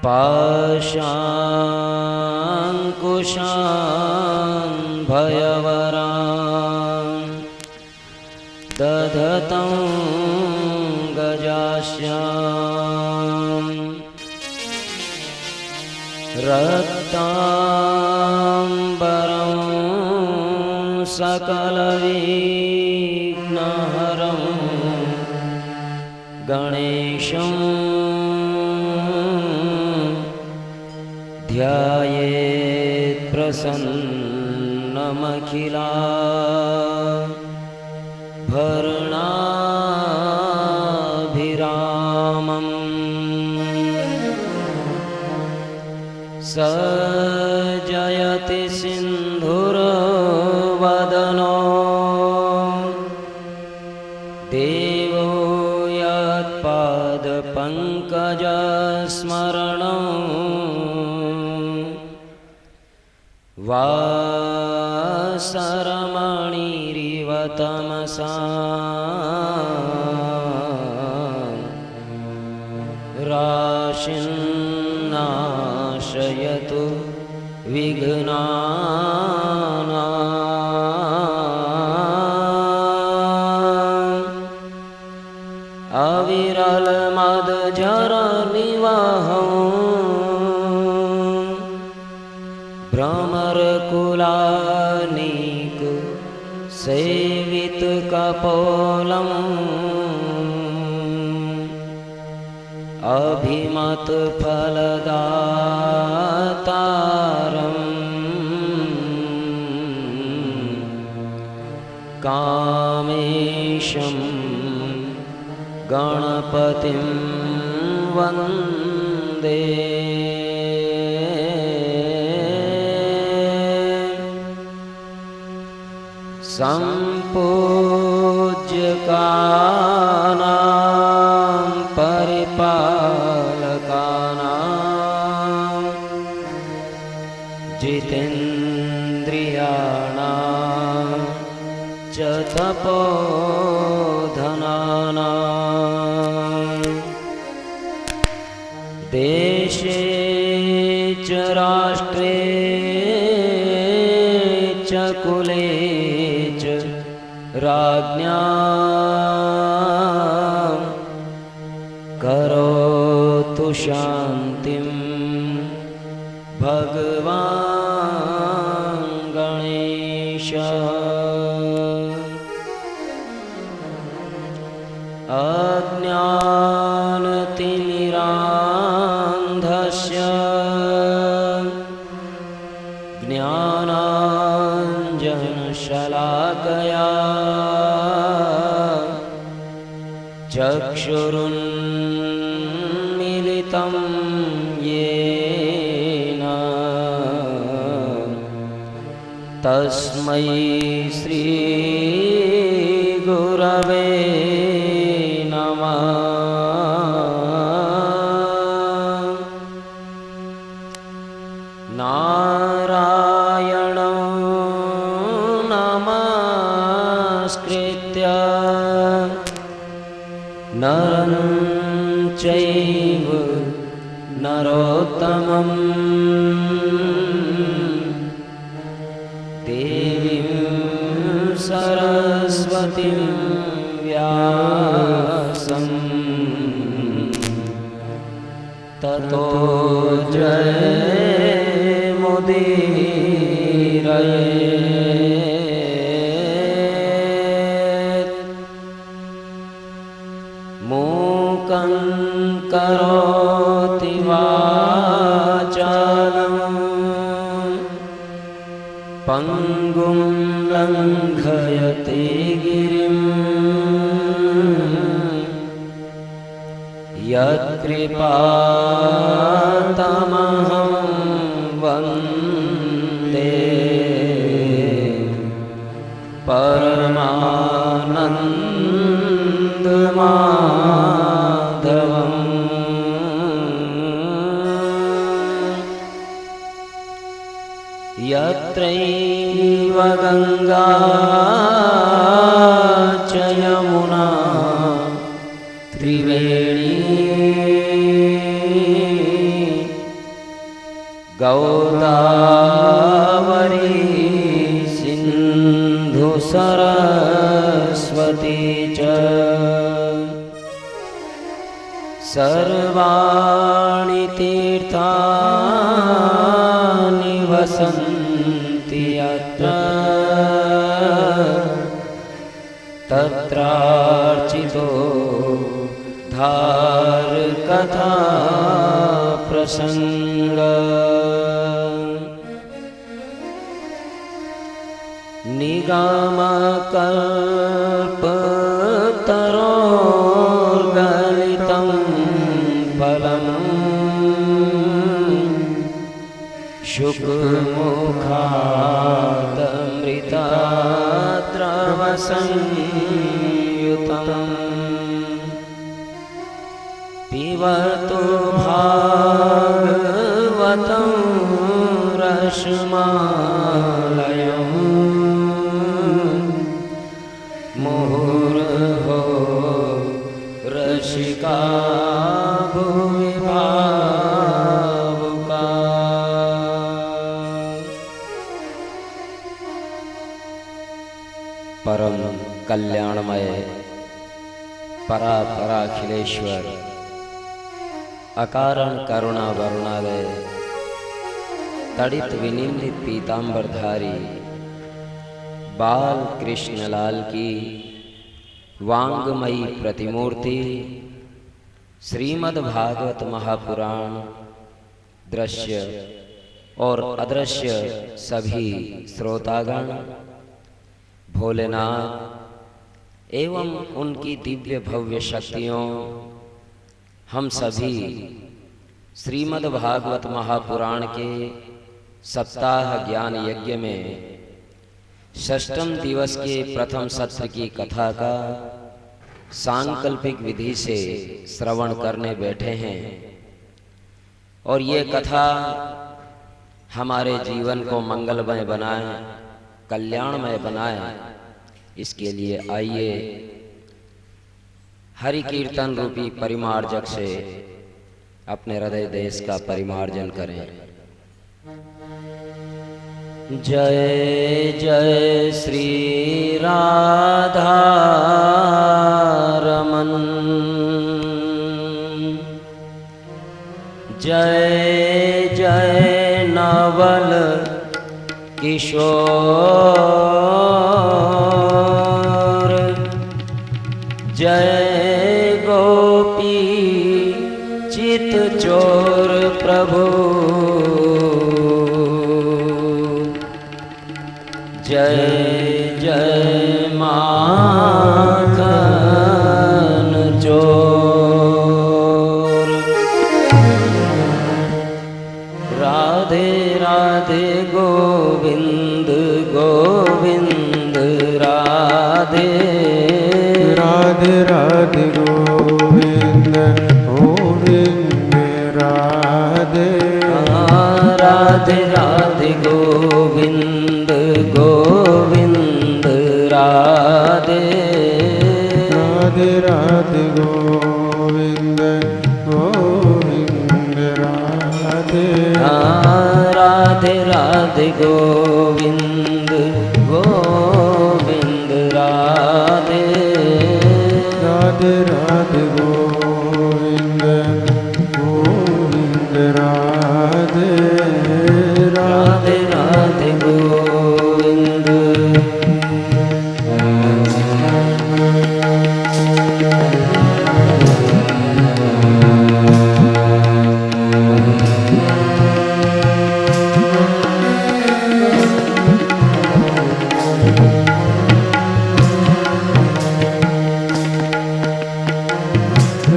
पाशाङ्कुशान् भयवरान् दधतं गजास्याम् रक्ताम्बरं सकलविघ्नहरं गणेशं ध्यायेत् प्रसन्नमखिलाभरणाभिरामम् सजयति सिन्धुरवदनो देवो यत्पादपङ्कजस्मरणं वासरमणिरिव तमसा राशिन्नाशयतु विघ्नानाम् अविरलमदझरनिवहं भ्रमरकुलानीक सेवितकपोलम् अभिमतफलदातारम् कामेशं गणपतिं वन्दे सम्पूज्यकानां परिपालकानां जितेन्द्रियाणां च तपोधनानां देशे च राष्ट्रे च कुले च राज्ञां करोतु शान्तिं भगवान् गणेशः। अज्ञानतिमिरान्धस्य ज्ञानाञ्जनशलाकया चक्षुरुन्मीलितं येन तस्मै श्रीगुरवे नमः। नारायणं नमस्कृत्य नरं चैव नरोत्तमं देवीं सरस्वतीं व्यासं ततो जयमुदीरयेत्। मूकं करोति वाचालं पङ्गुं लङ्घयते गिरिं यत्कृपातमहं वन्दे परमानन्दमाधवम्। यत्रैव गङ्गा च यमुना त्रिवेणी गोदावरी सिंधु सरस्वती च सर्वाणि तीर्थानि वसन्ति यत्र तत्रार्चितो धारकथा प्रसंग निगमकल्पतरोर्गलितं फलम् शुकमुखादमृताद्रवसंयुतम् पिबतु भागवतं रसमालयम् मुहुर्मुहुः रसिका भुवि भावुका। परम कल्याणमय परापराखिलेश्वर अकारण करुणा वरुणालय तड़ित विनिंदित पीतांबरधारी बाल कृष्णलाल की वांगमयी प्रतिमूर्ति श्रीमद्भागवत महापुराण दृश्य और अदृश्य सभी श्रोतागण भोलेनाथ एवं उनकी दिव्य भव्य शक्तियों हम सभी श्रीमद्भागवत महापुराण के सप्ताह ज्ञान यज्ञ में षष्ठम दिवस के प्रथम सत्र की कथा का सांकल्पिक विधि से श्रवण करने बैठे हैं और ये कथा हमारे जीवन को मंगलमय बनाए, कल्याणमय बनाए। इसके लिए आइए हरि कीर्तन रूपी परिमार्जक से अपने हृदय देश का परिमार्जन करें। जय जय श्री राधा रमन, जय जय नवल किशोर, जय गोपी चित चोर प्रभु, जय जय माखन चोर। राधे राधे गोविंद गोविंद राधे, राधे राधे गोविंद गोविंद राधे, राधे राधे गोविंद गोविंद राधे, राधे राधे गोविंद गोविंद राधे, राधे राधे गोविंद गोविंद राधे, राधे राधे गोविंद गोविंद राधे, राधे राधे गोविंद।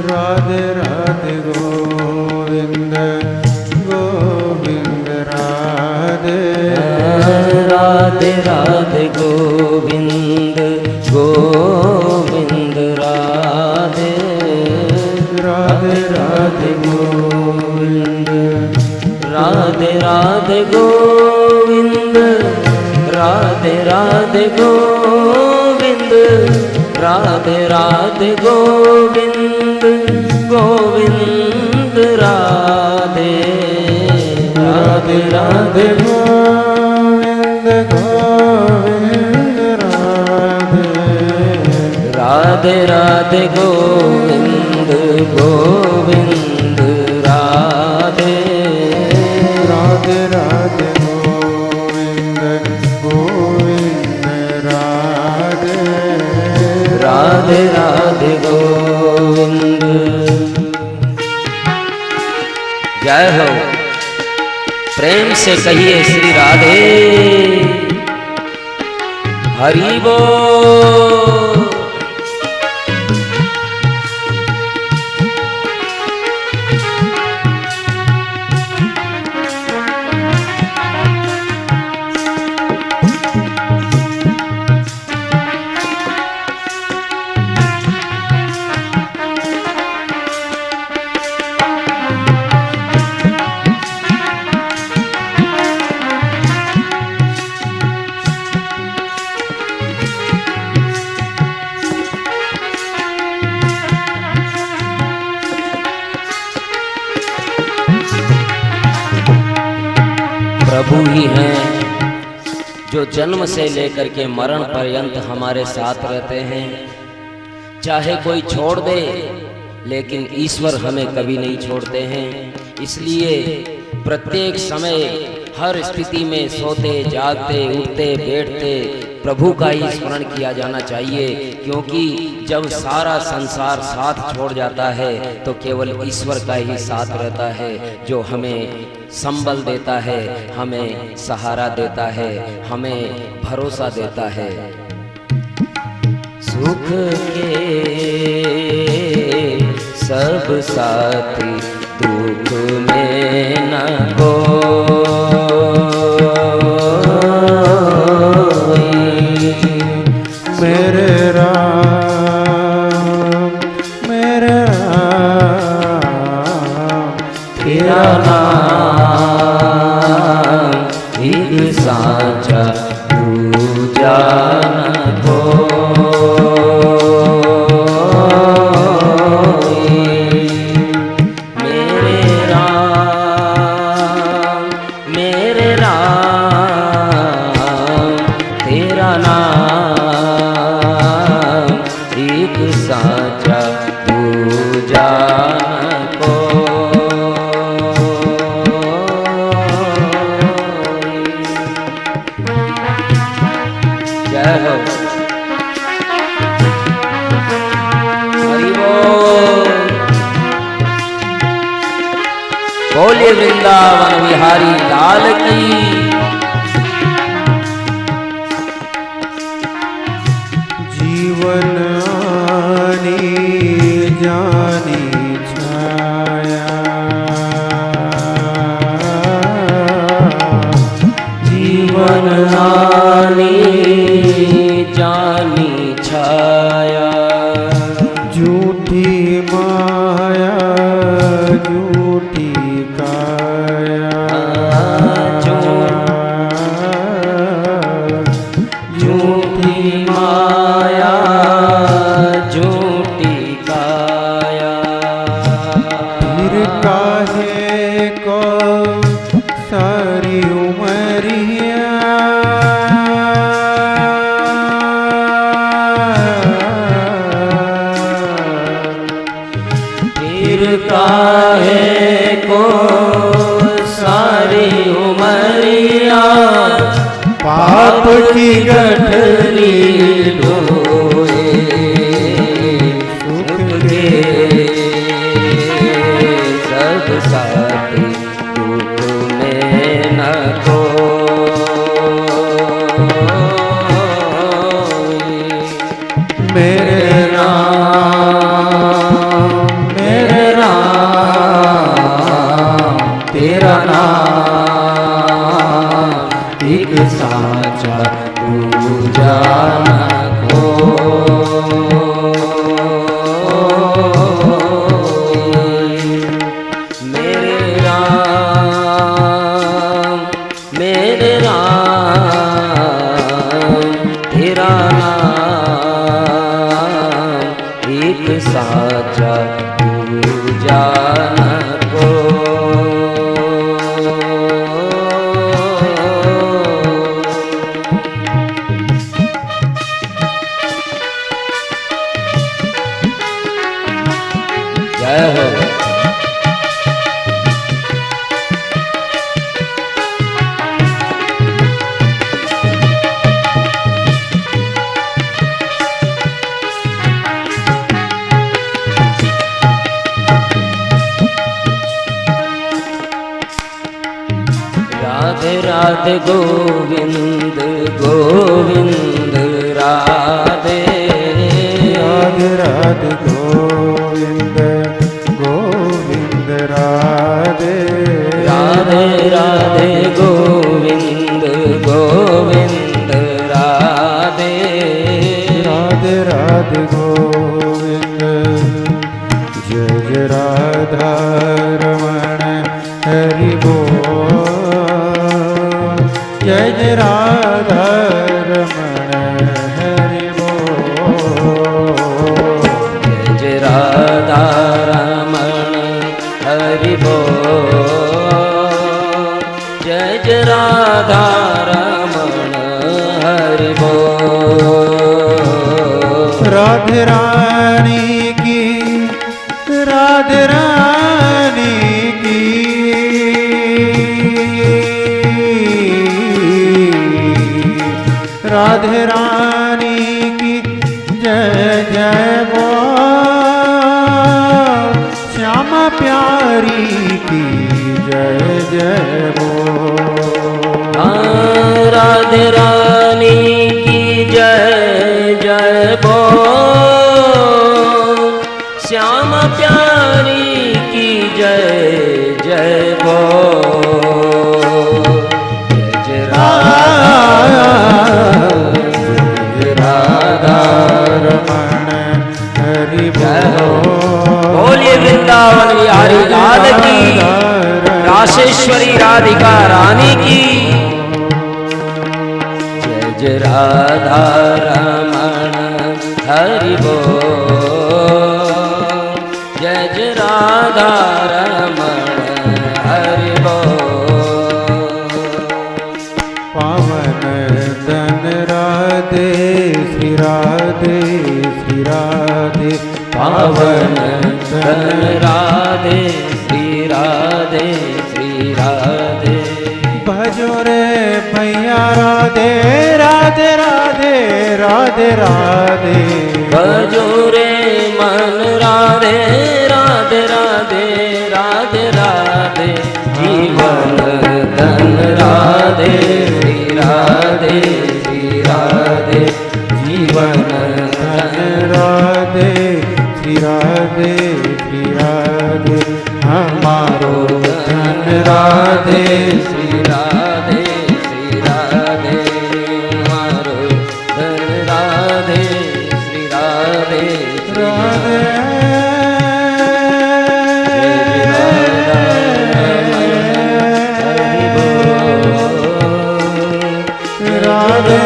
राधे राधे गोविंद गोविंद राधे, राधे राधे गोविंद गोविंद राधे, राधे राधे गोविंद, राधे राधे गोविंद, राधे राधे गोविंद, राधे राधे गोविंद गोविंद राधे, राधे राधे गोविंद गोविंद राधे राधे राधे गोविंद गोविंद राधे राधे राधे गोविंद गोविंद राधे राधे राधे गोविंद। जय हो। प्रेम से कहिए श्री राधे हरि बोल। प्रभु ही हैं जो जन्म से लेकर के मरण पर्यंत हमारे साथ रहते हैं। चाहे कोई छोड़ दे लेकिन ईश्वर हमें कभी नहीं छोड़ते हैं। इसलिए प्रत्येक समय हर स्थिति में सोते जागते उठते बैठते प्रभु का ही स्मरण किया जाना चाहिए, क्योंकि जब सारा संसार साथ छोड़ जाता है तो केवल ईश्वर का ही साथ रहता है, जो हमें संबल देता है, हमें सहारा देता है, हमें भरोसा देता है। सुख के सब साथी दुख में न कोई। मेरे राम तेरा नाम एक साचा दूजा न कोई। मेरे राम तेरा नाम एक साचा दूजा न कोई। जय हो। हरि बोल। बोलिए वृंदावन बिहारी लाल की। जीवन आनी जानी छाया, जीवन आनी जानी छाया। झूठी माया झूठी काया, झूठी माया झूठी काया। फिर काहे को सारी उमरिया, फिर काहे को सारी उमरिया। पाप की गठरी ढोए सुख के सब साथी दुख में न कोई। मेरे राम तेरा नाम एक साचा दूजा न कोई। मेरे राम तेरा नाम एक साचा दूजा न कोई। राधे गोविंद गोविंद राधे राधे राधे गोविंद गोविंद राधे राधे राधे गोविंद गोविंद राधे राधे राधे गोविंद जय जय राधा रमण हरि बोल जय जय राधा रमण हरि बोल जय जय राधा रमण हरि बोल जय जय राधा रमण हरि बोल राधे रानी की राधे रानी की राधे रानी की जय जय बोल श्यामा प्यारी की जय जय बोल राधे रानी की जय जय बोल श्यामा प्यारी की जय जय बोल जय राधा रमण हरि बोल बोलिए वृंदावन बिहारी लाल की राशेश्वरी राधिका रानी की जय जय राधा रमण हरि बोल जय जय राधा रमण हरि बोल पावन धन राधे श्री राधे श्री राधे पावन धन राधे श्री राधे श्री राधे भजो रे मैया राधे राधे राधे राधे राधे भजो रे मन राधे राधे राधे राधे राधे जीवन धन राधे श्री राधे श्री राधे जीवन धन राधे श्री राधे श्री राधे हमारो धन राधे श्री राधे श्री राधे मारो धन राधे श्री राधे राधे राधे राधे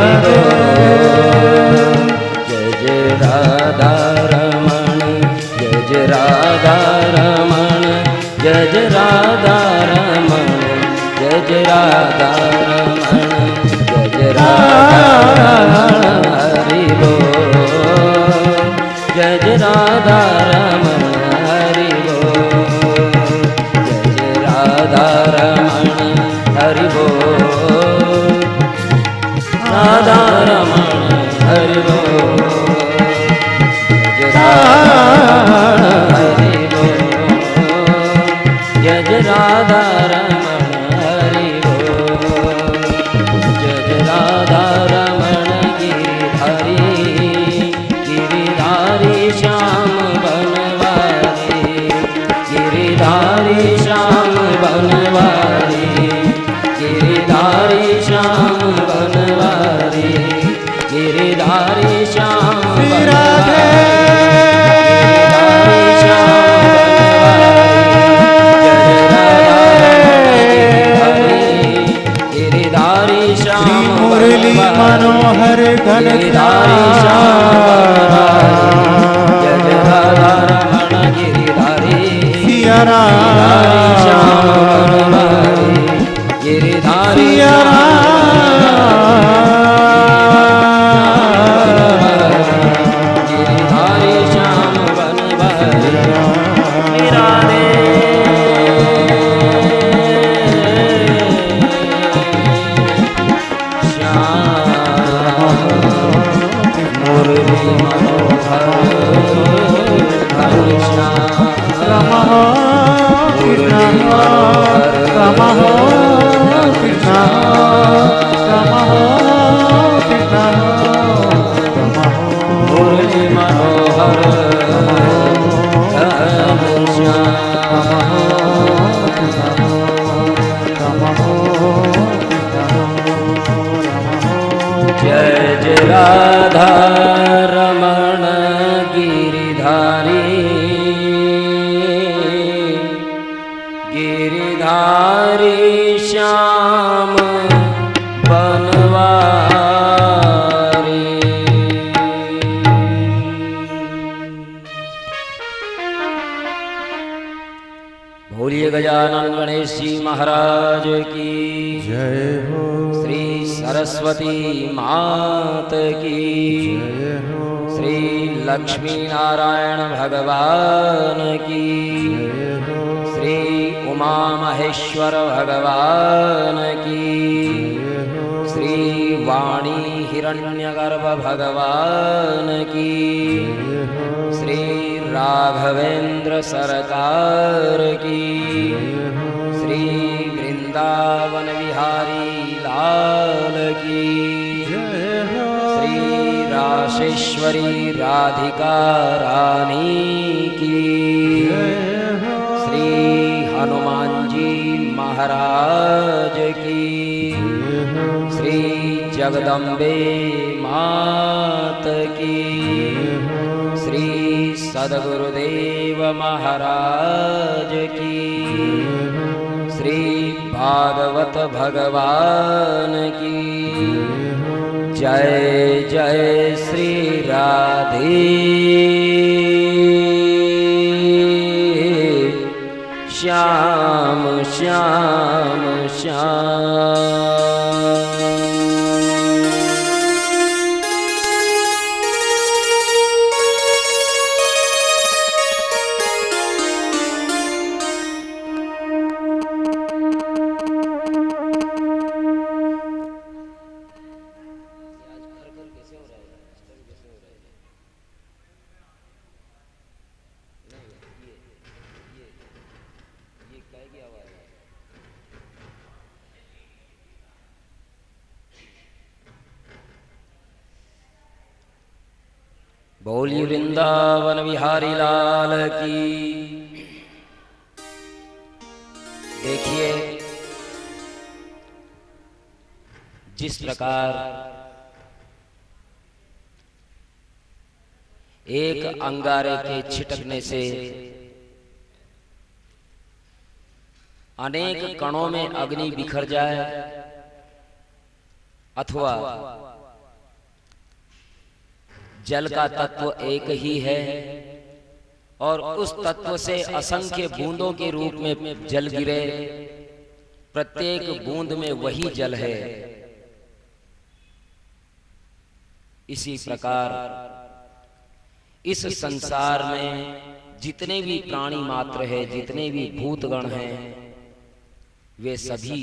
राधे जय जय राधा रमण जय जय राधा रमण जय जय राधा रमण जय जय राधा रमण जय जय राधा रमण हरि बोल जय जय राधा रमण हरि बोल जय जय राधा रमण हरि बोल राधा रमण हरि बोल जय जय राधा रमण हरि बोल जय जय राधा रमण गिरिधारी गिरिधारी श्याम बनवारी गिरिधारी श्याम बनवारी गिरिधारी श्याम बनवारी गिरिधारी श्याम बनवारी मुरली मनोहर घन गिरिधारी श्याम जय जय राधा रमण गिरिधारी सिया श्याम गिरिधारी गिरिधारी श्याम बनवारी राधे कृष्ण राम कृष्ण राम कृष्ण मुरली मनोहर जय जय राधा रमण गिरिधारी गिरिधारी श्याम बनवारी। बोलिए गजानन गणेश जी महाराज की जय हो। श्री सरस्वती मात की जय हो। श्री लक्ष्मी नारायण भगवान की जय हो। श्री उमा महेश्वर भगवान की जय हो। श्री वाणी हिरण्यगर्भ भगवान की जय हो। श्री राघवेंद्र सरकार की जय हो। श्री वृंदावन बिहारी लाल की जय हो। श्री राशेश्वरी राधिका रानी की जय हो। श्री हनुमान जी महाराज की जय हो। श्री जगदम्बे मात की श्री सद्गुरुदेव महाराज की श्री भागवत भगवान की जय जय श्री राधे श्याम श्याम श्याम। बोलिए वृंदावन बिहारी लाल की। देखिए जिस प्रकार एक अंगारे के छिटकने से अनेक कणों में अग्नि बिखर जाए अथवा जल का तत्व एक ही है और उस तत्व से असंख्य बूंदों के रूप में जल गिरे, प्रत्येक बूंद में वही जल है। इसी प्रकार इस संसार में जितने भी प्राणी मात्र है, जितने भी भूतगण हैं, वे सभी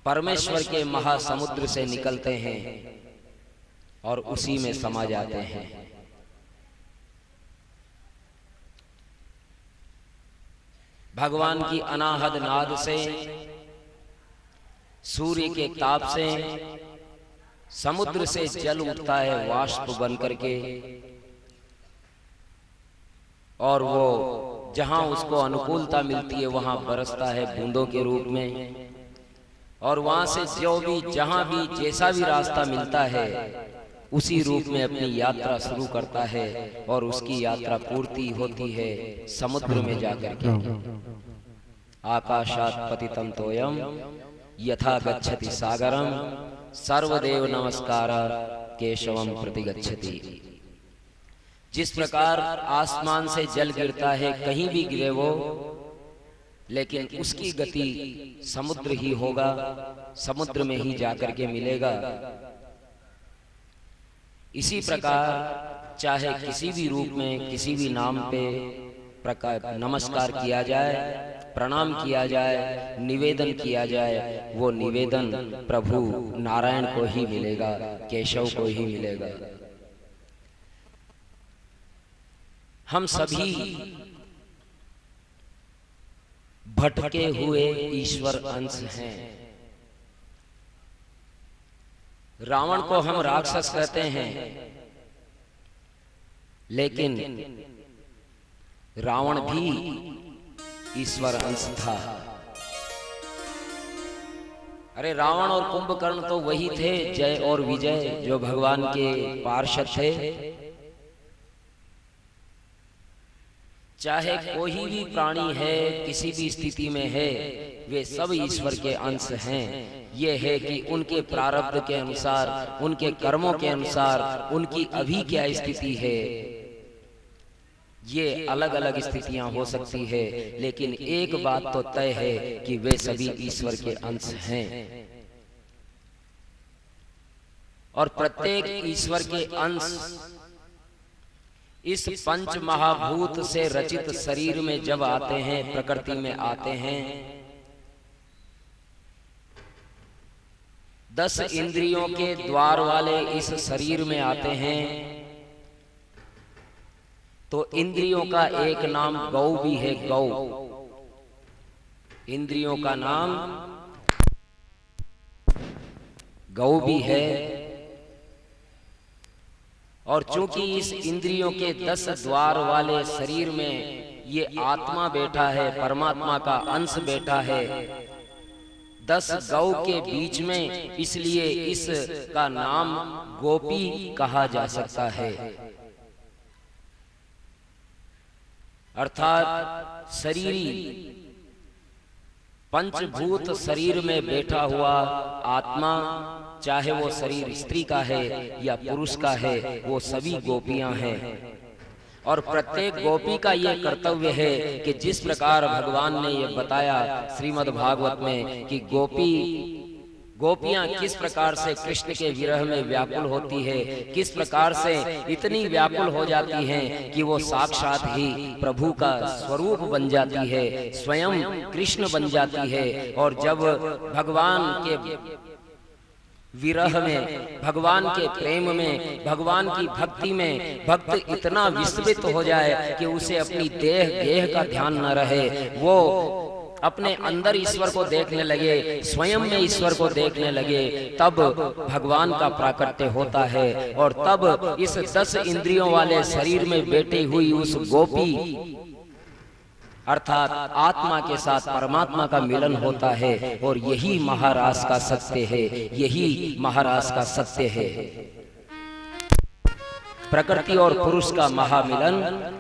परमेश्वर के महासमुद्र से निकलते हैं और उसी में समा जाते हैं। भगवान की अनाहद नाद से, सूर्य के ताप से समुद्र से जल उठता है वाष्प बन करके, और वो जहां उसको अनुकूलता मिलती है वहां बरसता है बूंदों के रूप में, और वहां से जो भी जहां भी जैसा भी रास्ता मिलता है उसी रूप में अपनी यात्रा शुरू करता है और उसकी यात्रा पूर्ति होती है समुद्र में जाकर के। आकाशात पतितं तोयम यथा गच्छति सागरम सर्वदेव नमस्कार केशवम प्रति गच्छति। जिस प्रकार आसमान से जल गिरता है, कहीं भी गिरे वो, लेकिन उसकी गति समुद्र ही होगा, समुद्र में ही जाकर के मिलेगा। इसी प्रकार चाहे किसी भी रूप में, किसी भी नाम पे प्रकार नमस्कार किया जाए, प्रणाम किया जाए, निवेदन किया जाए, वो निवेदन प्रभु नारायण को ही मिलेगा, केशव को ही मिलेगा। हम सभी भटके हुए ईश्वर अंश हैं। रावण को हम राक्षस कहते हैं, लेकिन रावण भी ईश्वर अंश था। अरे रावण और कुंभकर्ण तो वही थे, जय और विजय, जो भगवान के पार्षद थे। चाहे कोई भी प्राणी है, किसी भी स्थिति में है, वे सब ईश्वर के अंश हैं। ये है कि उनके प्रारब्ध के अनुसार, उनके कर्मों के अनुसार उनकी अभी क्या स्थिति है, ये अलग अलग स्थितियां हो सकती है, लेकिन एक बात तो तय है कि वे सभी ईश्वर के अंश हैं। और प्रत्येक ईश्वर के अंश इस पंच महाभूत से रचित शरीर में जब आते हैं, प्रकृति में आते हैं, 10 इंद्रियों के द्वार वाले इस शरीर में आते हैं, तो इंद्रियों का एक नाम गौ भी है। गौ, इंद्रियों का नाम गौ भी है। और चूंकि इस इंद्रियों के 10 द्वार वाले शरीर में ये आत्मा बैठा है, परमात्मा का अंश बैठा है, 10 गौ के बीच में, इसलिए इसका नाम गोपी कहा जा सकता है। अर्थात शरीरी पंचभूत शरीर में बैठा हुआ आत्मा, चाहे वो शरीर स्त्री का है या पुरुष का है, वो सभी गोपियां हैं। और प्रत्येक गोपी का ये कर्तव्य है कि जिस प्रकार भगवान ने ये बताया श्रीमद् भागवत में कि गोपियां किस प्रकार से कृष्ण के विरह में व्याकुल होती है, किस प्रकार से इतनी व्याकुल हो जाती हैं कि वो साक्षात ही प्रभु का स्वरूप बन जाती है, स्वयं कृष्ण बन जाती है। और जब भगवान के विरह में, भगवान के प्रेम में, भगवान की भक्ति में भक्त इतना विस्मित हो जाए कि उसे अपनी देह गेह का ध्यान न रहे, वो अपने अंदर ईश्वर को देखने लगे, स्वयं में ईश्वर को देखने लगे, तब भगवान का प्राकट्य होता है। और तब इस 10 इंद्रियों वाले शरीर में बैठी हुई उस गोपी अर्थात आत्मा के साथ परमात्मा का मिलन होता है। और यही महारास का सत्य है, यही महारास का सत्य है। प्रकृति और पुरुष का महामिलन,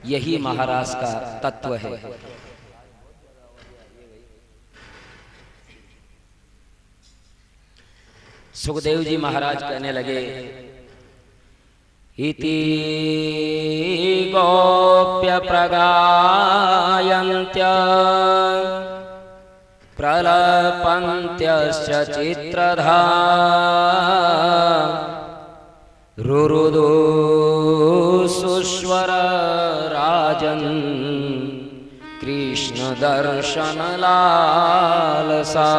यही महारास का तत्व है। सुखदेव जी महाराज कहने लगे, इति गोप्य प्रगायन्त्य प्रलपन्त्यश्च चित्रधा रुरुदु सुस्वर राजन् कृष्ण दर्शन लालसा।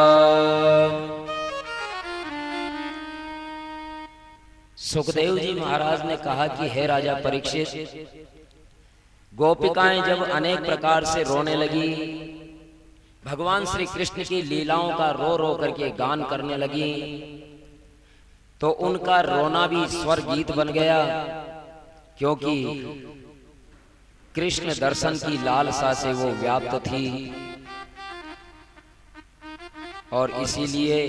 सुखदेव जी महाराज ने कहा कि हे राजा परीक्षित, गोपिकाएं जब अनेक प्रकार से रोने लगी, भगवान श्री कृष्ण की लीलाओं का रो रो करके गान करने लगी, तो उनका रोना भी स्वर गीत बन गया, क्योंकि कृष्ण दर्शन की लालसा से वो व्याप्त थी। और इसीलिए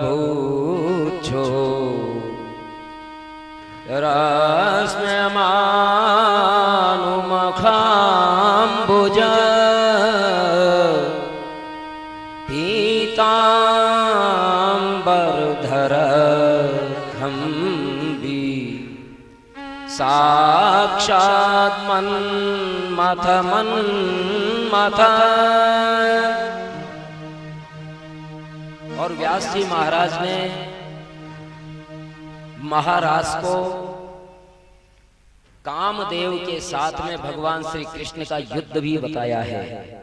तासामाविरभूच्छो रश्म्यमानुमखाम्बुज पीताम्बरधरखम्बी साक्षात् मन्मथ मन्मथ। और व्यास जी महाराज ने महाराज को कामदेव के साथ में भगवान श्री कृष्ण का युद्ध भी बताया है।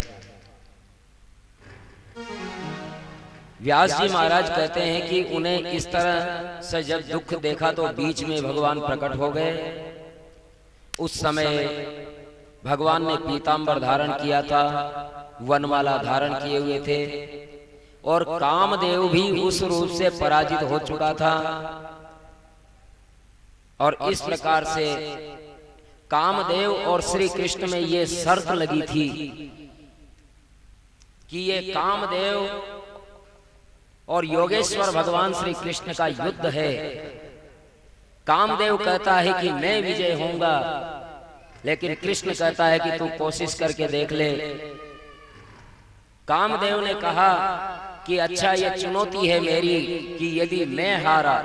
व्यास जी महाराज कहते हैं कि उन्हें इस तरह से जब दुख देखा तो बीच में भगवान प्रकट हो गए। उस समय भगवान ने पीतांबर धारण किया था, वनमाला धारण किए हुए थे और कामदेव भी उस रूप से पराजित हो चुका था। और इस प्रकार से कामदेव और श्री कृष्ण में ये शर्त लगी थी कि ये कामदेव और योगेश्वर भगवान श्री कृष्ण का युद्ध है। कामदेव कहता है कि मैं विजय होऊंगा, लेकिन कृष्ण कहता है कि तू कोशिश करके देख ले। कामदेव ने कहा कि अच्छा ये चुनौती है मेरी कि यदि मैं हारा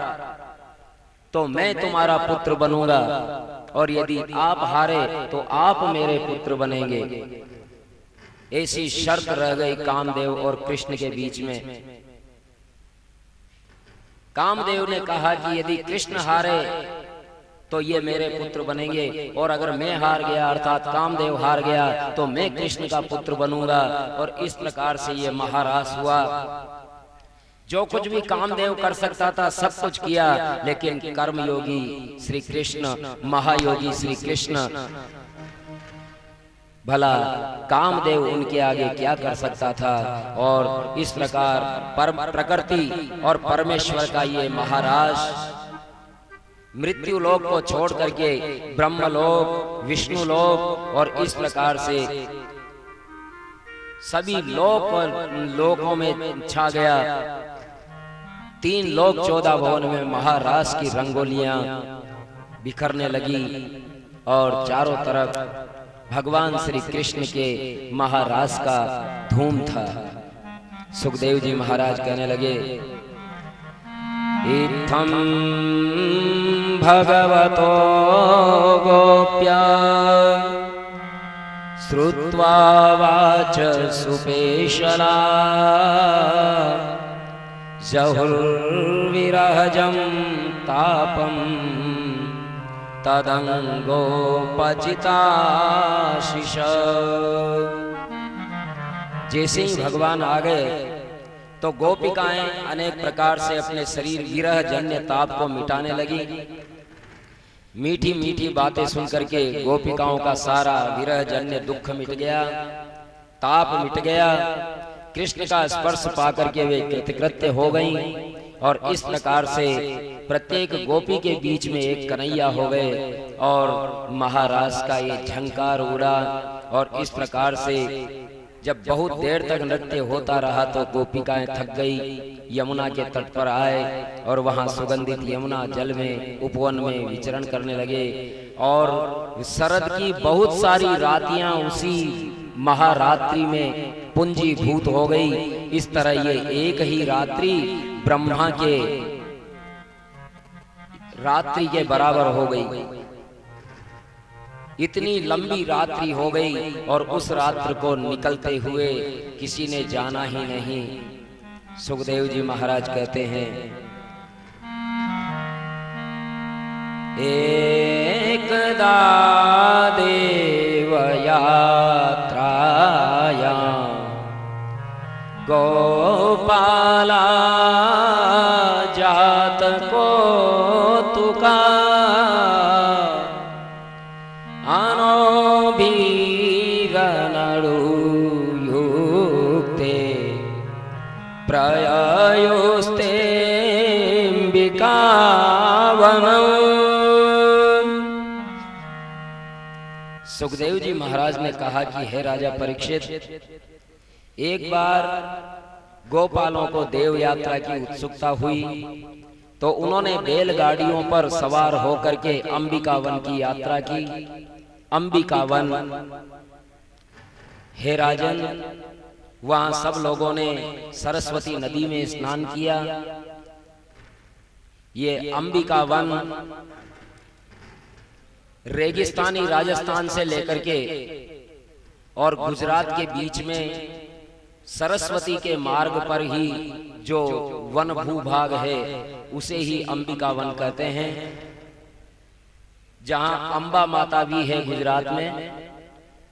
तो मैं तुम्हारा पुत्र बनूंगा और यदि आप हारे तो आप मेरे पुत्र बनेंगे। ऐसी शर्त रह गई कामदेव और कृष्ण के बीच में। कामदेव ने कहा कि यदि कृष्ण हारे तो ये मेरे पुत्र बनेंगे और अगर मैं हार गया अर्थात कामदेव हार गया तो मैं कृष्ण का पुत्र बनूंगा। और इस प्रकार से ये महारास हुआ। जो कुछ भी कामदेव कर सकता था सब कुछ किया, लेकिन कर्मयोगी श्री कृष्ण, महायोगी श्री कृष्ण, भला कामदेव उनके आगे क्या कर सकता था। और इस प्रकार प्रकृति और परमेश्वर का ये महाराज मृत्यु लोक को छोड़ करके ब्रह्मलोक, विष्णु लोक और इस प्रकार से सभी लोकों में छा गया। 3 लोक 14 भवन में महारास की रंगोलियां बिखरने लगी और चारों तरफ भगवान श्री कृष्ण के महारास का धूम था। सुखदेव जी महाराज कहने लगे, इत्थं भगवतो गोप्या श्रुत्वा वाच सुपेशला जहुर्विरहजं तापं तदंगोपचिताशिष। जैसे ही भगवान आ गए तो गोपिकाएं अनेक प्रकार से अपने शरीर विरह जन्य ताप को मिटाने लगी। मीठी मीठी बातें सुनकर के गोपिकाओं का सारा विरह जन्य दुख मिट गया, ताप मिट गया। कृष्ण का स्पर्श पाकर के वे कृतकृत्य हो गईं और इस प्रकार से प्रत्येक गोपी के बीच में एक कन्हैया हो गए और महारास का ये झंकार उड़ा। और इस प्रकार से जब बहुत देर तक नृत्य होता रहा तो गोपिकाएं थक गई, यमुना के तट पर आए और वहां सुगंधित यमुना जल में उपवन में विचरण करने लगे। और शरद की बहुत सारी रातियां उसी महारात्रि में पुंजीभूत हो गई। इस तरह ये एक ही रात्रि ब्रह्मा के रात्रि के बराबर हो गई। इतनी लंबी रात्रि हो गई और उस रात्र को निकलते हुए किसी ने जाना ही नहीं। सुखदेव जी महाराज कहते हैं, एकदा देव यात्रायां गोपाला जात कौतुका अनोभिगनयुक्ते प्रयायोस्तेऽम्बिकावनम्। सुखदेव जी महाराज ने कहा कि हे राजा परीक्षित, एक बार गोपालों को देव यात्रा की उत्सुकता हुई तो उन्होंने बैलगाड़ियों पर सवार होकर के अंबिकावन की यात्रा की। अंबिकावन, हे राजन, वहां सब लोगों ने सरस्वती नदी में स्नान किया। ये अंबिकावन रेगिस्तानी राजस्थान से लेकर के और गुजरात के बीच में सरस्वती के मार्ग पर ही जो वन भूभाग है उसे ही अंबिकावन कहते हैं। जहां अंबा माता भी है गुजरात में,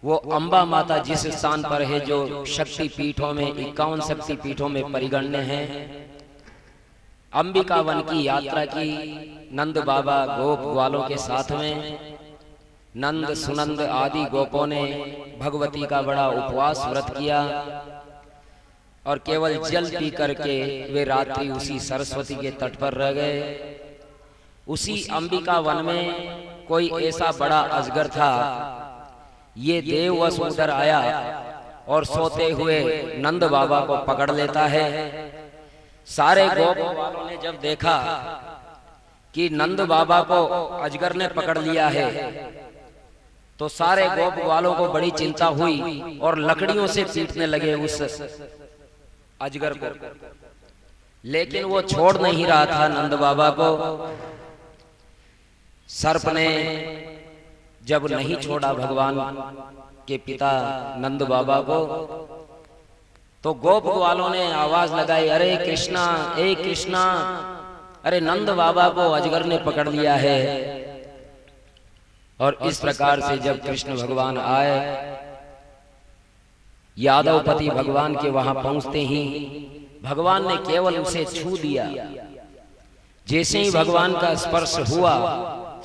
वो अम्बा माता जिस स्थान पर है, जो शक्ति पीठों में 51 शक्ति पीठों में परिगण्य है, अंबिका वन की यात्रा की नंद बाबा गोप ग्वालों के साथ में। नंद सुनंद आदि गोपों ने भगवती का बड़ा उपवास व्रत किया और केवल जल पी करके वे रात्रि उसी सरस्वती के तट पर रह गए। उसी अंबिका वन में कोई ऐसा बड़ा अजगर था, ये देववश उधर आया और सोते हुए नंद बाबा को पकड़ लेता है। सारे गोप वालों ने जब देखा कि नंद बाबा को अजगर ने पकड़ लिया है, तो सारे गोप वालों को बड़ी चिंता हुई और लकड़ियों से पीटने लगे उस अजगर को। लेकिन वो छोड़ नहीं रहा था नंद बाबा को। सर्प ने जब नहीं छोड़ा भगवान के पिता नंद बाबा को, तो गोप वालों ने आवाज लगाई, अरे कृष्णा, ए कृष्णा, अरे नंद बाबा को अजगर ने पकड़ लिया है। और इस प्रकार से जब कृष्ण भगवान आए, यादवपति भगवान के वहां पहुंचते ही भगवान ने केवल उसे छू दिया। जैसे ही भगवान का स्पर्श हुआ,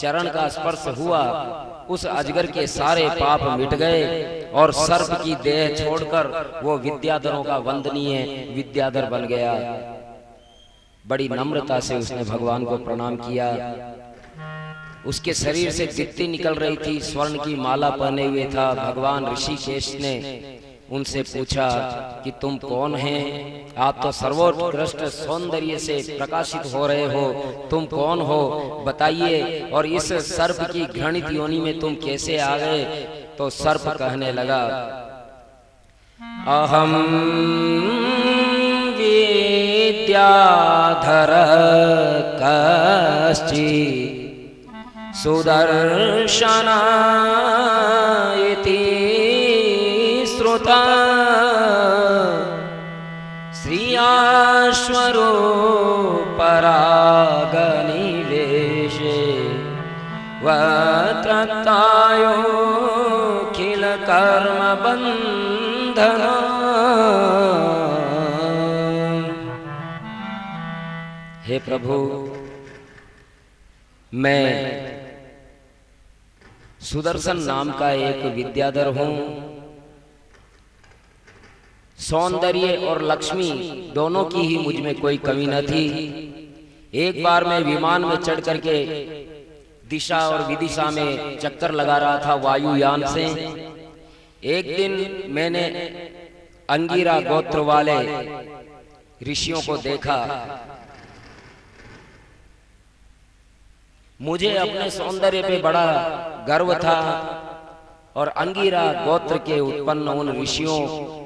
चरण का स्पर्श हुआ, उस अजगर के सारे पाप मिट गए और सर्प की देह छोड़कर वो विद्याधरों का वंदनीय विद्याधर बन गया। बड़ी नम्रता से उसने भगवान को प्रणाम किया। उसके शरीर से दीप्ति निकल रही थी, स्वर्ण की माला पहने हुए था। भगवान ऋषिकेश ने उनसे पूछा कि तुम कौन हैं? आप तो सर्वोत्कृष्ट सौंदर्य से प्रकाशित हो रहे हो, तुम कौन हो बताइए, और इस सर्प की घृणित योनि में तुम कैसे आ गए? तो सर्प कहने लगा, अहम विद्याधर कश्चित् सुदर्शन इति श्रुता श्रियाश्वरूपरागनिवेशे वत्रत्तायो किल कर्म बंधना। हे प्रभु, मैं सुदर्शन नाम का एक विद्याधर हूं। सौंदर्य और लक्ष्मी दोनों की ही मुझ में कोई कमी न थी। एक बार मैं विमान में चढ़ करके दिशा और विदिशा में चक्कर लगा रहा था वायुयान से। एक दिन मैंने अंगिरा गोत्र वाले ऋषियों को देखा। मुझे अपने सौंदर्य पे बड़ा गर्व था और अंगिरा गोत्र के उत्पन्न उन ऋषियों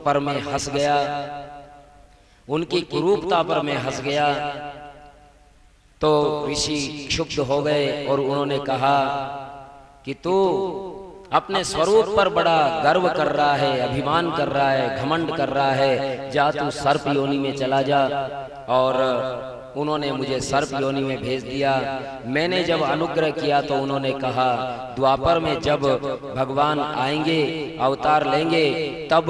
पर मैं हंस गया, उनकी कुरूपता पर मैं हंस गया। तो ऋषि क्षुब्ध हो गए और उन्होंने कहा कि तू अपने स्वरूप पर बड़ा गर्व कर रहा है, अभिमान कर रहा है, घमंड कर रहा है, जा तू सर्प योनि में चला जा। और उन्होंने मुझे सर्प योनि में भेज दिया। मैंने जब अनुग्रह किया तो उन्होंने कहा, द्वापर में जब भगवान आएंगे, अवतार लेंगे, तब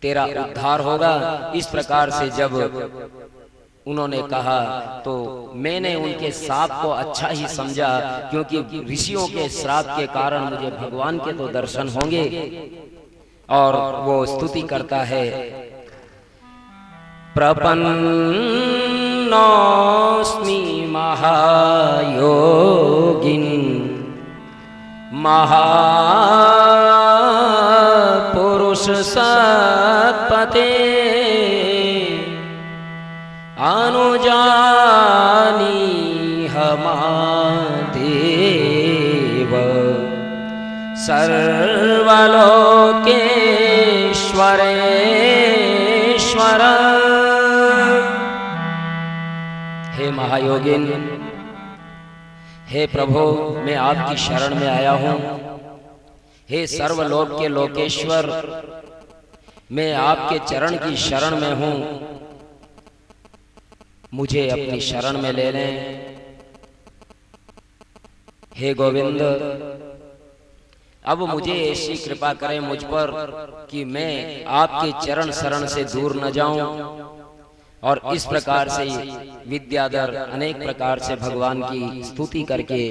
तेरा उद्धार होगा। इस प्रकार से जब उन्होंने कहा तो मैंने उनके श्राप को अच्छा ही समझा, क्योंकि ऋषियों के श्राप के कारण मुझे भगवान के तो दर्शन होंगे। और वो स्तुति करता है, प्रपन्नोऽस्मि महायोगिन महापुरुष सत्पते अनुजानीह मादेव सर्वलोकेश्वरेश्वर। हे महायोगिन, हे प्रभु, मैं आपकी शरण में आया हूं। हे सर्वलोक के लोकेश्वर, मैं आपके चरण की शरण में हूं, मुझे अपनी शरण में ले लें। हे गोविंद, अब मुझे ऐसी कृपा करें मुझ पर कि मैं आपके चरण शरण से दूर न जाऊं। और इस प्रकार से विद्याधर अनेक प्रकार से भगवान की स्तुति करके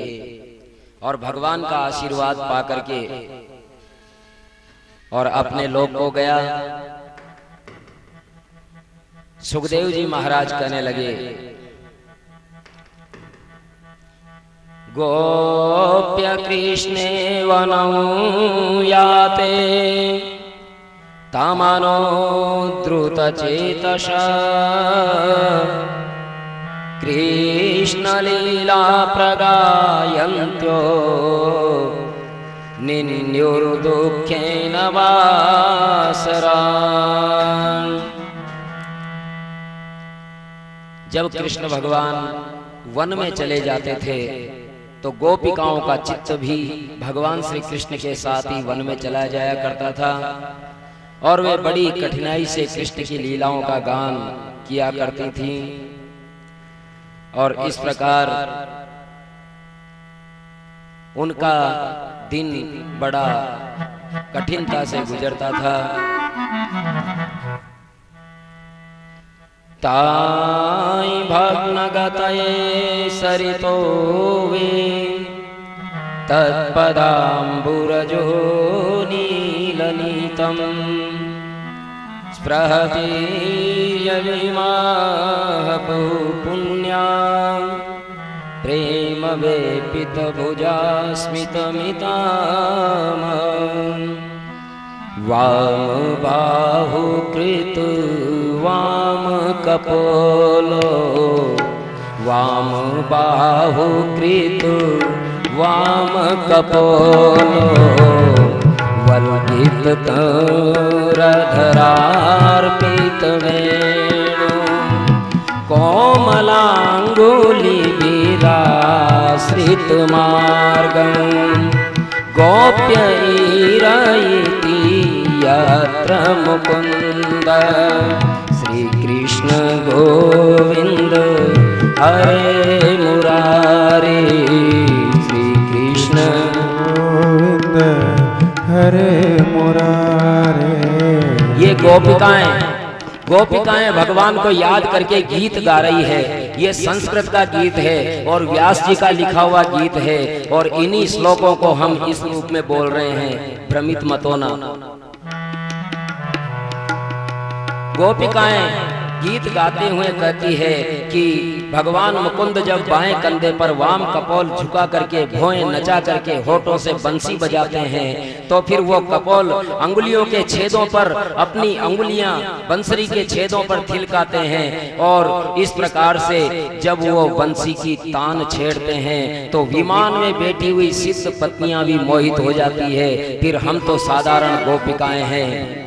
और भगवान का आशीर्वाद पा करके और अपने लोक को गया। सुखदेव जी महाराज कहने लगे, गोप्य कृष्णे वनौ याते तामनो द्रुत चेतसा कृष्ण लीला प्रगायन्त्यो निन्युर्दुःखेन वासरान्। जब कृष्ण भगवान वन में चले जाते थे तो गोपिकाओं का चित्त भी भगवान श्री कृष्ण के साथ ही वन में चला जाया करता था और वे बड़ी कठिनाई से कृष्ण की लीलाओं का गान किया करती थीं। और इस प्रकार उनका दिन बड़ा कठिनता से गुजरता था। ताई भग्नगतये सरितो वे तत्पदाम्बुरजो नीलनीतम् स्पृहति यविमाः पुण्या प्रेम वेपित भुजा स्मितमिताम वाम बाहु कृत वाम कपोलो वाम बाहु कृत वाम कपोलो वल्गित तरधरार्पित वेणु कोमलांगुली विराश्रित मार्गम् गोप्य इति यत्र मुकुंद श्री कृष्ण गोविंद हरे मुरारे श्री कृष्ण गोविंद हरे मुरारे। ये गोपिकाएं भगवान को याद करके गीत गा रही है। ये संस्कृत का गीत है और व्यास जी का लिखा हुआ गीत है और इन्हीं श्लोकों को हम इस रूप में बोल रहे हैं, भ्रमित मत होना। गोपिकाएं गीत गाते हुए कहती है कि भगवान मुकुंद जब बाएं कंधे पर वाम कपोल झुका करके भौएं नचा करके होठों से बंसी बजाते हैं तो फिर वो कपोल अंगुलियों के छेदों पर अपनी अंगुलियां बंसरी के छेदों पर थिलकाते हैं और इस प्रकार से जब वो बंसी की तान छेड़ते हैं तो विमान में बैठी हुई सिद्ध पत्नियां भी मोहित हो जाती है। फिर हम तो साधारण गोपिकाएं हैं।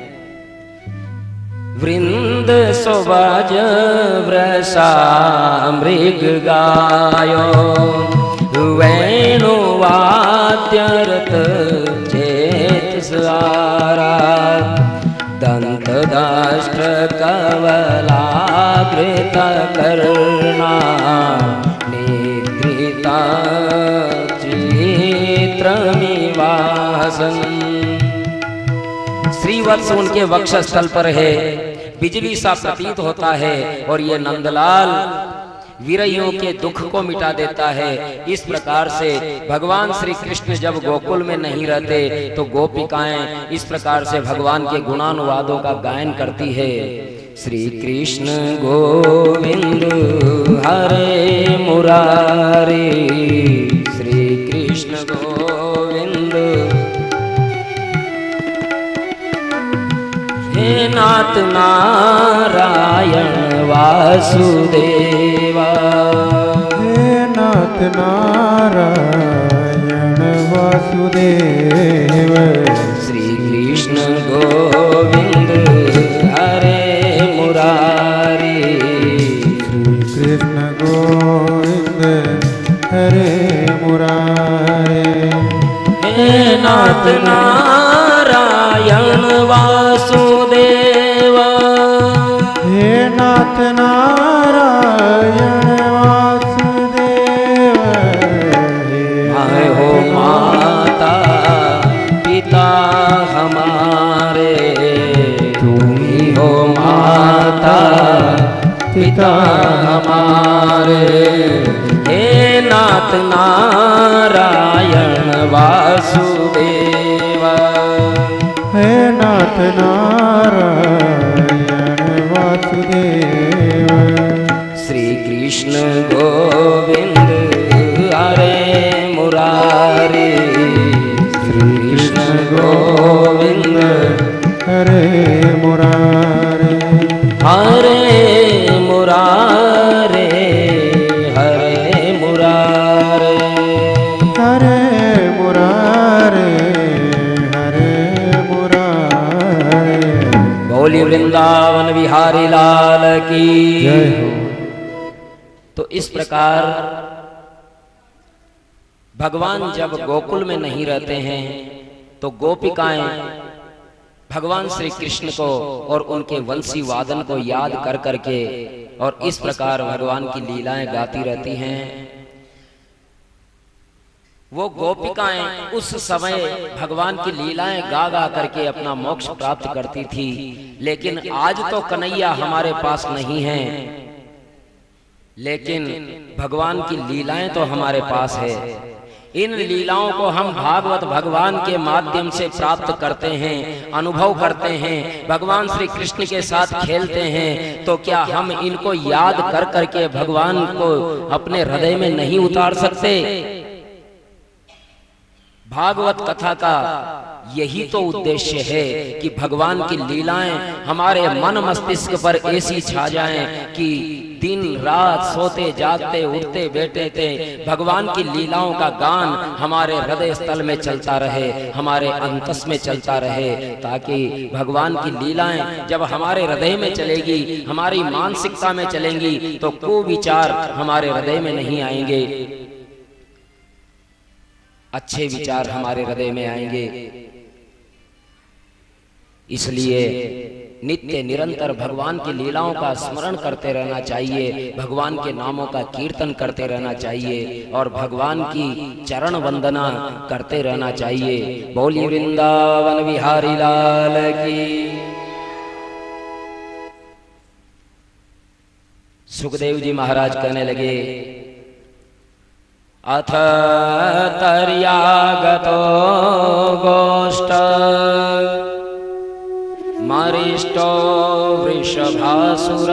वृंद सुबज वृषा मृग गायो वेणुवाद्यरत चेतसारा दंत दाष्ट्र कवलाकृत कर्णा निद्रिता चित्रमिवासन्। श्रीवत्स उनके वक्षस्थल पर है, बिजली सा प्रतीत होता है और ये नंदलाल वीरइयों के दुख को मिटा देता है। इस प्रकार से भगवान श्री कृष्ण जब गोकुल में नहीं रहते तो गोपिकाएं इस प्रकार से भगवान के गुणानुवादों का गायन करती है। श्री कृष्ण गोविंद हरे मुरारे श्री कृष्ण गोविंद हे नाथ नारायण वासुदेवा हे नाथ नारायण वासुदेव श्री कृष्ण गोविंद हरे मुरारे श्री कृष्ण गोविंद हरे मुरारे। हे नाथ नारायण वासुदेवा हे नाथ नारायण वासुदेव आए हो माता पिता हमारे, हे नाथ नारायण वासुदेव, हे नाथ नारायण वासुदेव। श्री कृष्ण गोविंद हरे मुरारी, श्री कृष्ण गोविंद हरे मुरारे, हरे मुरारे, हरे मुरारे, हरे मुरारे, हरे मुरारे। बोली वृंदावन बिहारी लाल की जय हो। तो इस प्रकार भगवान जब गोकुल में नहीं रहते हैं तो गोपिकाएं भगवान श्री कृष्ण को और उनके वंशी वादन को याद कर करके और इस प्रकार भगवान की लीलाएं गाती रहती हैं। वो गोपिकाएं उस समय भगवान की लीलाएं गा गा करके अपना मोक्ष प्राप्त करती थी, लेकिन आज तो कन्हैया हमारे पास नहीं है, लेकिन भगवान की लीलाएं तो हमारे पास है। इन लीलाओं को हम भागवत भगवान के माध्यम से प्राप्त करते हैं, अनुभव करते हैं, भगवान श्री कृष्ण के साथ खेलते हैं, तो क्या हम इनको याद कर करके भगवान को अपने हृदय में नहीं उतार सकते? भागवत कथा का यही तो उद्देश्य है कि भगवान की लीलाएं हमारे मन मस्तिष्क पर ऐसी छा जाएं कि दिन रात सोते जागते उठते बैठते भगवान की लीलाओं का गान हमारे हृदय स्थल में चलता रहे, हमारे अंतस में चलता रहे, ताकि भगवान की लीलाएं जब हमारे हृदय में चलेगी, हमारी मानसिकता में चलेंगी, तो कुविचार हमारे हृदय में नहीं आएंगे, अच्छे विचार हमारे हृदय में आएंगे। इसलिए नित्य निरंतर भगवान की लीलाओं का स्मरण करते रहना चाहिए, भगवान के नामों का कीर्तन करते रहना चाहिए और भगवान की चरण वंदना करते रहना चाहिए। बोली वृंदावन बिहारी लाल की। सुखदेव जी महाराज कहने लगे, अथ तर्यागतो गोष्ठ मरिष्टो वृषभासुर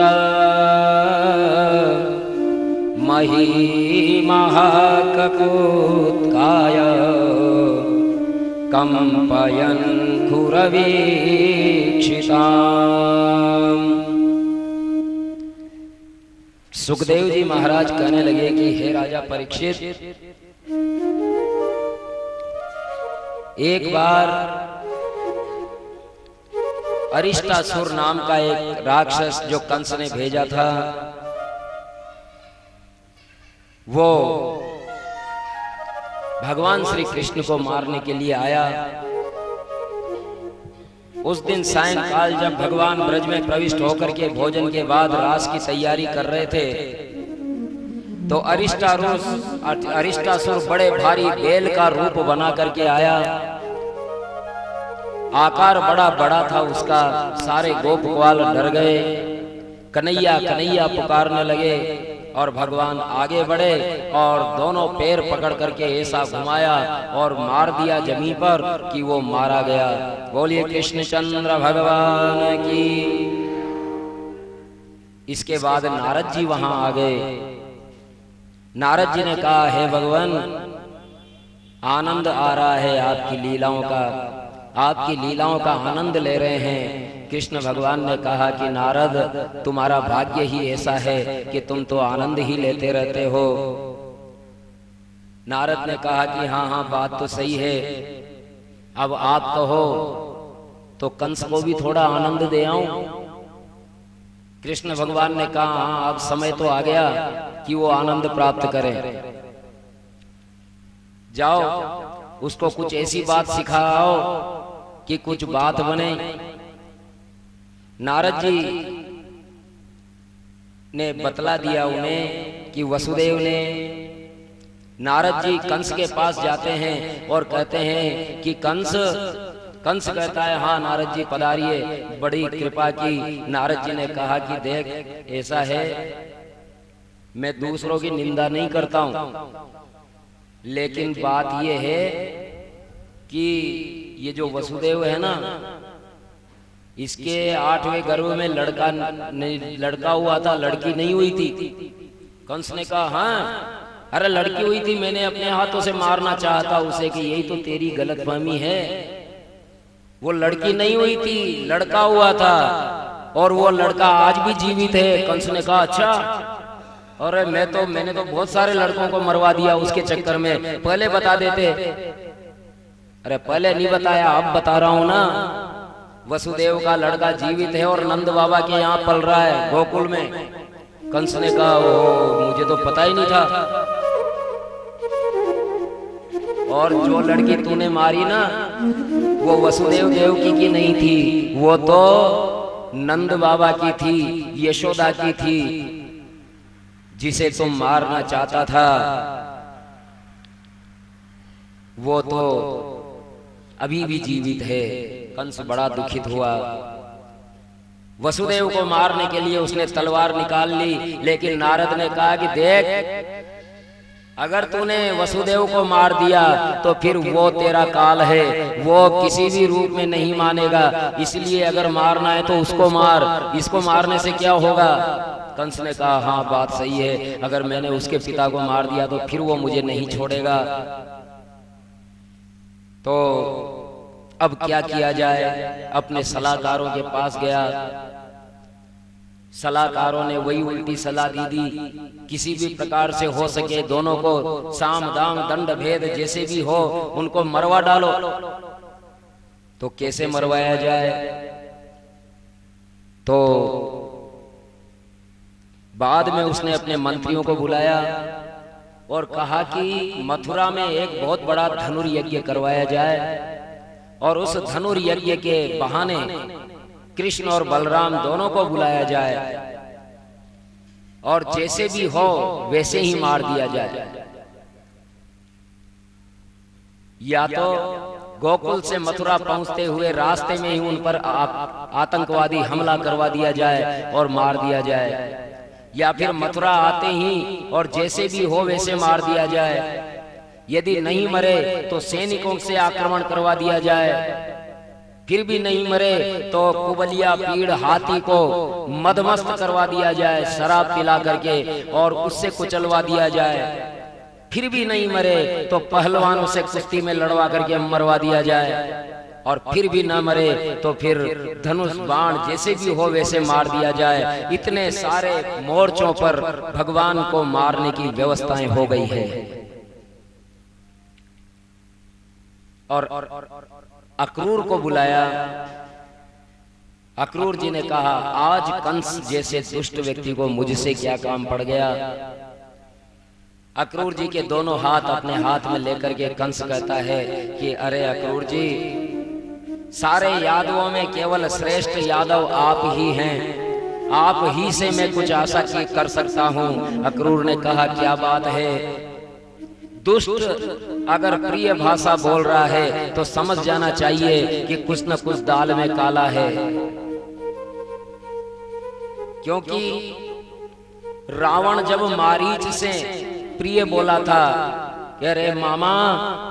महीमहाककुत्काय कंपयन् खुरवीक्षिताम्। सुखदेव जी महाराज कहने लगे कि हे राजा परीक्षित, एक बार अरिष्टासुर नाम का एक राक्षस जो कंस ने भेजा था, वो भगवान श्री कृष्ण को मारने के लिए आया। उस दिन सायंकाल जब भगवान ब्रज में प्रविष्ट होकर के भोजन के बाद रास की तैयारी कर रहे थे, तो अरिष्टासुर बड़े भारी बैल का रूप बना करके आया। आकार बड़ा बड़ा था उसका। सारे गोप ग्वाल डर गए, कन्हैया कन्हैया पुकारने लगे और भगवान आगे बढ़े और दोनों पैर पकड़ करके ऐसा घुमाया और मार दिया जमीन पर कि वो मारा गया। बोलिए कृष्णचंद्र भगवान की। इसके बाद नारद जी वहां आ गए। नारद जी ने कहा, हे भगवान, आनंद आ रहा है आपकी लीलाओं का, आपकी लीलाओं का आनंद ले रहे हैं। कृष्ण भगवान ने कहा कि नारद, तुम्हारा भाग्य ही ऐसा है कि तुम तो आनंद ही लेते रहते हो। नारद ने कहा कि हाँ हाँ, बात तो सही है, अब आप कहो तो कंस को भी थोड़ा आनंद दे आऊं। कृष्ण भगवान ने कहा, हाँ, अब समय तो आ गया कि वो आनंद प्राप्त करे। जाओ, उसको कुछ ऐसी बात सिखाओ कि कुछ बात बने। नारद जी ने बतला दिया उन्हें कि वसुदेव ने, नारद जी कंस के पास जाते हैं और कहते हैं कि कंस, कंस कहता है हाँ नारद जी पधारिए, बड़ी कृपा की। नारद जी ने कहा कि देख ऐसा है, मैं दूसरों की निंदा नहीं करता हूं, लेकिन बात यह है कि ये जो वसुदेव है ना, इसके 8वें गर्भ में लड़का हुआ था, लड़की नहीं हुई थी। कंस ने कहा हाँ, अरे लड़की हुई थी, मैंने अपने हाथों से मारना चाहा था उसे कि यही तो तेरी गलतफहमी है। वो लड़की नहीं हुई थी, लड़का हुआ था, और वो लड़का आज भी जीवित है। कंस ने कहा अच्छा, अरे मैंने तो बहुत सारे लड़कों को मरवा दिया उसके चक्कर में, पहले बता देते। अरे पहले नहीं बताया, अब बता रहा हूं ना। वसुदेव का लड़का जीवित है और नंद बाबा के यहाँ पल रहा है गोकुल में। कंस ने कहा ओ, मुझे तो पता ही नहीं था। और जो लड़की तूने मारी ना, वो वसुदेव देवकी की नहीं थी, वो तो नंद बाबा की थी, यशोदा की थी, जिसे तुम मारना चाहता था। वो तो अभी भी जीवित है। कंस बड़ा दुखित हुआ। वसुदेव को मारने के लिए उसने तलवार निकाल ली, लेकिन नारद ने कहा कि देख, अगर तूने वसुदेव को मार दिया तो फिर वो तेरा काल है, वो किसी भी रूप में नहीं मानेगा, इसलिए अगर मारना है तो उसको मार, इसको मारने से क्या होगा। कंस ने कहा हाँ बात सही है, अगर मैंने उसके पिता को मार दिया तो फिर वो मुझे नहीं छोड़ेगा। तो अब क्या किया जाए। अपने सलाहकारों के पास गया। सलाहकारों ने वही उल्टी सलाह दी, किसी भी प्रकार से हो सके दोनों को साम दाम दंड भेद जैसे भी हो उनको मरवा डालो। तो कैसे मरवाया जाए। तो बाद में उसने अपने मंत्रियों को बुलाया और कहा कि मथुरा में एक बहुत बड़ा धनुर्यज्ञ करवाया जाए, और उस धनुर्यज्ञ के बहाने कृष्ण और बलराम दोनों को बुलाया जाए, और जैसे भी हो वैसे ही मार दिया जाए। या तो गोकुल से मथुरा पहुंचते हुए रास्ते में ही उन पर आतंकवादी हमला करवा दिया जाए और मार दिया जाए, या फिर मथुरा आते ही और जैसे भी हो वैसे मार दिया जाए। यदि नहीं मरे तो सैनिकों से आक्रमण करवा दिया जाए, फिर भी नहीं मरे तो कुबलिया पीड़ हाथी को मदमस्त करवा दिया जाए शराब पिला करके, और उससे कुचलवा दिया जाए। फिर भी नहीं मरे तो पहलवानों से कुश्ती में लड़वा करके मरवा दिया जाए, और फिर भी ना मरे तो फिर धनुष बाण जैसे भी हो वैसे मार दिया जाए। इतने सारे मोर्चों पर भगवान को मारने की व्यवस्थाएं हो गई है। और अक्रूर को बुलाया। अक्रूर जी ने कहा आज कंस जैसे दुष्ट व्यक्ति को मुझसे क्या काम पड़ गया। अक्रूर जी के दोनों हाथ अपने हाथ में लेकर के कंस कहता है कि अरे अक्रूर जी, सारे यादवों में केवल श्रेष्ठ यादव आप ही हैं, आप ही से मैं कुछ आशा की कर सकता हूं। अक्रूर ने कहा क्या बात है। दुष्ट अगर प्रिय भाषा बोल रहा है तो समझ जाना चाहिए कि कुछ न कुछ दाल में काला है, क्योंकि रावण जब मारीच से प्रिय बोला था कि अरे मामा,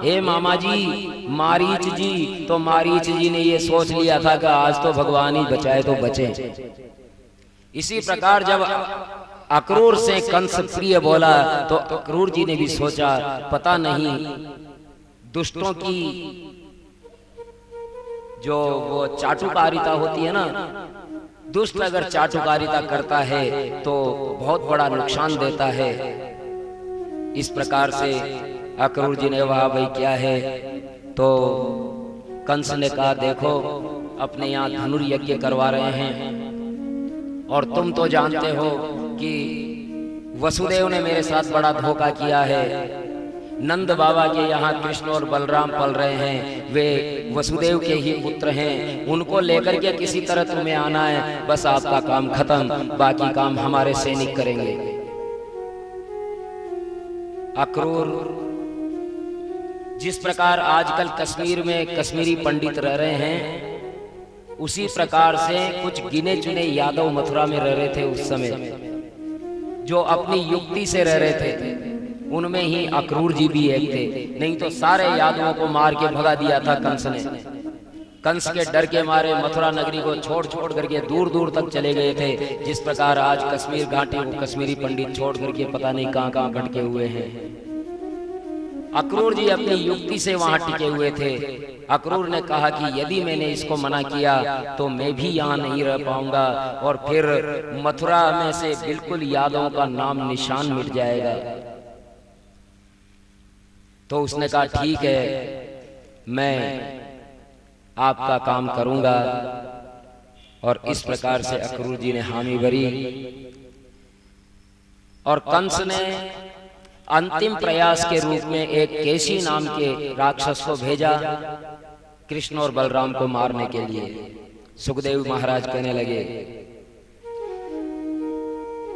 हे मामा जी, मारीच जी, तो मारीच जी ने ये सोच लिया था कि आज तो भगवान ही बचाए तो बचे। इसी प्रकार जब अक्रूर से कंस प्रिय बोला तो अक्रूर जी ने भी सोचा पता नहीं दुष्टों की जो वो चाटुकारिता होती है ना, दुष्ट अगर चाटुकारिता करता है तो बहुत बड़ा नुकसान देता है। इस प्रकार से अक्रूर जी ने कहा भाई क्या है। तो कंस ने कहा देखो अपने यहाँ धनुर्यज्ञ करवा रहे हैं, और तुम तो जानते हो कि वसुदेव ने मेरे साथ बड़ा धोखा किया है। नंद बाबा के यहाँ कृष्ण और बलराम पल रहे हैं, वे वसुदेव के ही पुत्र हैं, उनको लेकर के किसी तरह तुम्हें आना है, बस आपका काम खत्म, बाकी काम हमारे सैनिक करेंगे। अक्रूर जिस प्रकार आजकल कश्मीर में कश्मीरी पंडित रह रहे हैं, उसी प्रकार से कुछ गिने चुने यादव मथुरा में रह रहे थे उस समय, जो अपनी युक्ति से रह रहे थे। उनमें ही अक्रूर जी भी एक थे, नहीं तो सारे यादवों को मार के भगा दिया था कंस ने। कंस के डर के मारे मथुरा नगरी को छोड़ छोड़ करके दूर दूर तक चले गए थे। जिस प्रकार आज कश्मीर घाटी को कश्मीरी पंडित छोड़ करके पता नहीं कहां कहां भटके हुए हैं। अक्रूर जी अपनी युक्ति से वहां टिके हुए थे। अक्रूर ने कहा कि यदि मैंने इसको मना किया तो मैं भी यहाँ नहीं रह पाऊंगा और फिर मथुरा में से बिल्कुल यादवों का नाम निशान मिट जाएगा। तो उसने कहा ठीक है, मैं आपका काम करूंगा। और इस प्रकार से अक्रूर जी ने हामी भरी और कंस ने अंतिम प्रयास के रूप में एक केशी नाम के राक्षस को भेजा कृष्ण और बलराम को मारने के लिए। सुखदेव महाराज कहने लगे,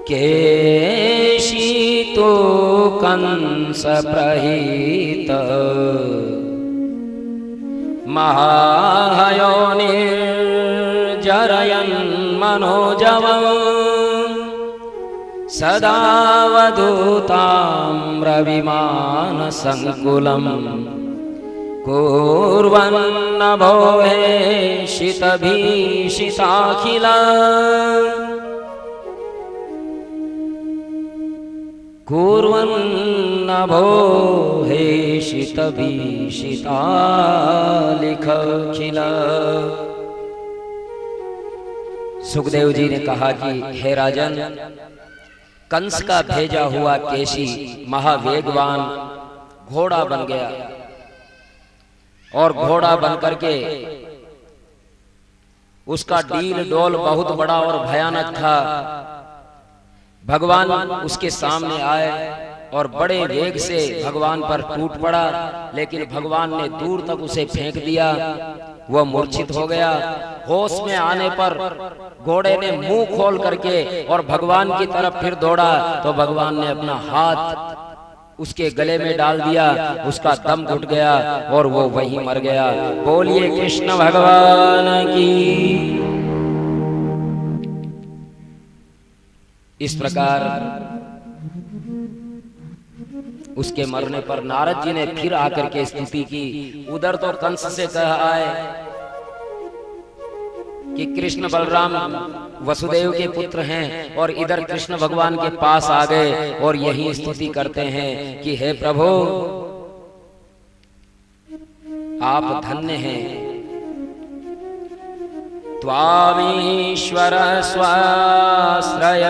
केशी तो कंस प्रहित महायोनिर्जरयन् मनोजवम् सदा वधूताम्रविमान संकुलम् कुर्वन्नभो हेषितभीषिताखिला कुर्वन्नभो हेषितभीषिताखिला। सुखदेव जी ने कहा कि हे राजन, कंस का भेजा हुआ केशी महावेगवान घोड़ा बन गया और घोड़ा बन करके उसका डील डोल बहुत बड़ा और भयानक था। भगवान उसके सामने आए और बड़े वेग से भगवान पर टूट पड़ा, लेकिन भगवान ने दूर तक उसे फेंक दिया। वह मूर्छित हो गया। होश में आने पर घोड़े ने मुंह खोल करके और भगवान की तरफ फिर दौड़ा तो भगवान ने अपना हाथ उसके गले में डाल दिया। उसका दम घुट गया और वो वहीं मर गया। बोलिए कृष्ण भगवान की। इस प्रकार उसके मरने पर नारद जी ने फिर आकर के स्तुति की। उधर तो कंस से कहा आए कि कृष्ण बलराम वसुदेव के पुत्र हैं, और इधर कृष्ण भगवान के पास आ गए और यही स्तुति करते हैं कि हे प्रभु, आप धन्य हैं। त्वामीश्वर स्वाश्रयमायया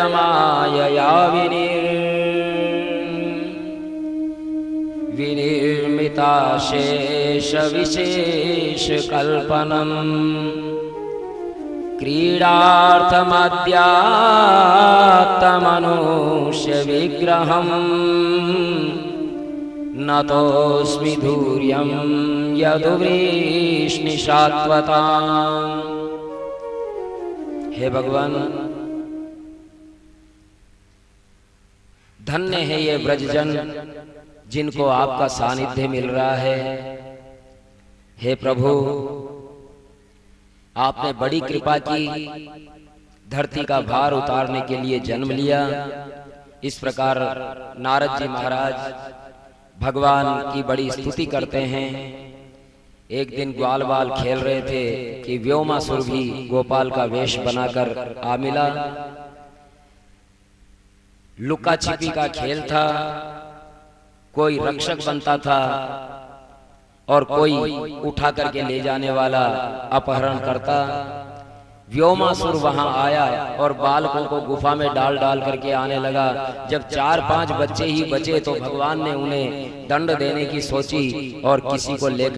विनिर्मिता शेष विशेष कल्पनम् क्रीडार्थमद्यात्तमनुष्य विग्रहम् नतोऽस्मि धूर्यं यदुवृष्णिशात्वताम्। हे भगवान, धन्य है ये ब्रजजन जिनको आपका सानिध्य मिल रहा है। हे प्रभु, आपने बड़ी कृपा की, धरती का भार उतारने के लिए जन्म लिया। इस प्रकार नारद जी महाराज भगवान की बड़ी स्तुति करते हैं। एक दिन ग्वाल बाल खेल रहे थे कि व्योमासुर भी गोपाल का वेश बनाकर आ मिला। लुका छिपी का खेल था। कोई रक्षक बनता था और कोई उठा करके ले जाने वाला अपहरण करता। व्योमासुर वहां आया और बालकों को गुफा में डाल डाल करके आने लगा। जब 4-5 बच्चे ही बचे तो भगवान ने उन्हें दंड देने की सोची और किसी को ले